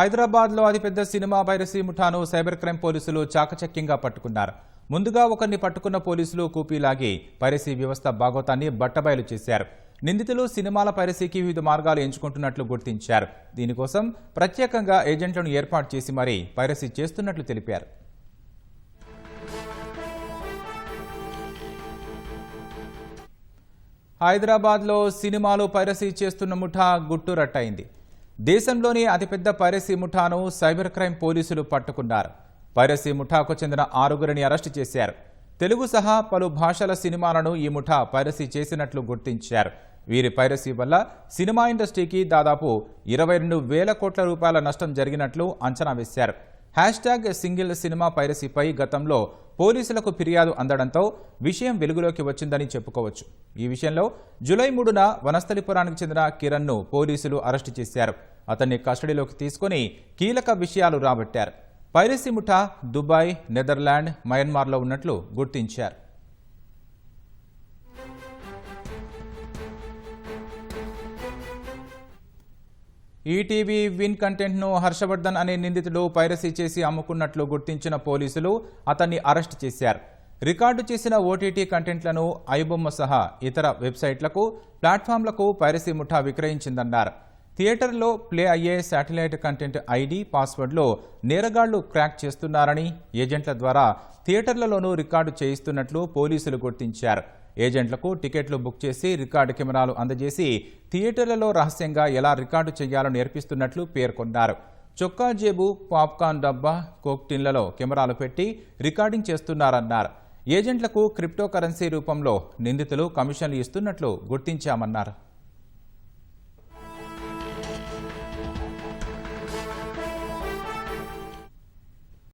హైదరాబాద్లో అతిపెద్ద cinema piracy ముఠాను cyber crime పోలీసులు చాకచక్యంగా పట్టుకున్నారు. ముందుగా ఒకరిని పట్టుకున్న పోలీసులు కూపీలాగి పైరసీ వ్యవస్థ బాగోతాన్ని బట్టబయలు చేశారు. నిందితులు సినిమాల పైరసీకి వివిధ మార్గాలు ఎంచుకుంటున్నట్లు గుర్తించారు. దీనికోసం ప్రత్యేకంగా ఏజెంట్లను ఏర్పాటు చేసి మరీ పైరసీ చేస్తున్నట్లు తెలిపారు. హైదరాబాద్లో సినిమాలు పైరసీ చేస్తున్న ముఠా గుట్టురట్టయింది. దేశంలోని అతిపెద్ద పైరసీ ముఠాను సైబర్ క్రైమ్ పోలీసులు పట్టుకున్నారు. పైరసీ ముఠాకు చెందిన 6గురిని అరెస్టు చేశారు. తెలుగు సహా పలు భాషల సినిమాలను ఈ ముఠా పైరసీ చేసినట్లు గుర్తించారు. వీరి పైరసీ వల్ల సినిమా ఇండస్ట్రీకి దాదాపు 22,000 కోట్ల రూపాయల నష్టం జరిగినట్లు అంచనా వేశారు. #సింగిల్ సినిమా పైరసీపై గతంలో పోలీసులకు ఫిర్యాదు అందడంతో విషయం వెలుగులోకి వచ్చిందని చెప్పుకోవచ్చు. ఈ విషయంలో జూలై 3న వనస్థలిపురానికి చెందిన కిరణ్ను పోలీసులు అరెస్టు చేశారు. అతన్ని కస్టడీలోకి తీసుకుని కీలక విషయాలు రాబట్టారు. పైరసీ ముఠా దుబాయ్, నెదర్లాండ్, మయన్మార్లో ఉన్నట్లు గుర్తించారు. ఈటీవీ విన్ కంటెంట్ను హర్షవర్ధన్ అనే నిందితుడు పైరసీ చేసి అమ్ముకున్నట్లు గుర్తించిన పోలీసులు అతన్ని అరెస్టు చేశారు. రికార్డు చేసిన ఓటీటీ కంటెంట్లను ఐబొమ్మ సహా ఇతర వెబ్సైట్లకు, ప్లాట్ఫామ్లకు పైరసీ ముఠా విక్రయించిందన్నారు. థియేటర్లో ప్లే అయ్యే శాటిలైట్ కంటెంట్ ఐడి, పాస్వర్డ్లో నేరగాళ్లు క్రాక్ చేస్తున్నారని, ఏజెంట్ల ద్వారా థియేటర్లలోనూ రికార్డు చేయిస్తున్నట్లు పోలీసులు గుర్తించారు. ఏజెంట్లకు టికెట్లు బుక్ చేసి రికార్డు కెమెరాలు అందజేసి థియేటర్లలో రహస్యంగా ఎలా రికార్డు చేయాలో నేర్పిస్తున్నట్లు పేర్కొన్నారు. చొక్కా జేబు, పాప్కార్న్ డబ్బా, కోక్ టిన్లలో కెమెరాలు పెట్టి రికార్డింగ్ చేస్తున్నారన్నారు. ఏజెంట్లకు క్రిప్టో కరెన్సీ రూపంలో నిందితులు కమిషన్లు ఇస్తున్నట్లు గుర్తించామన్నారు.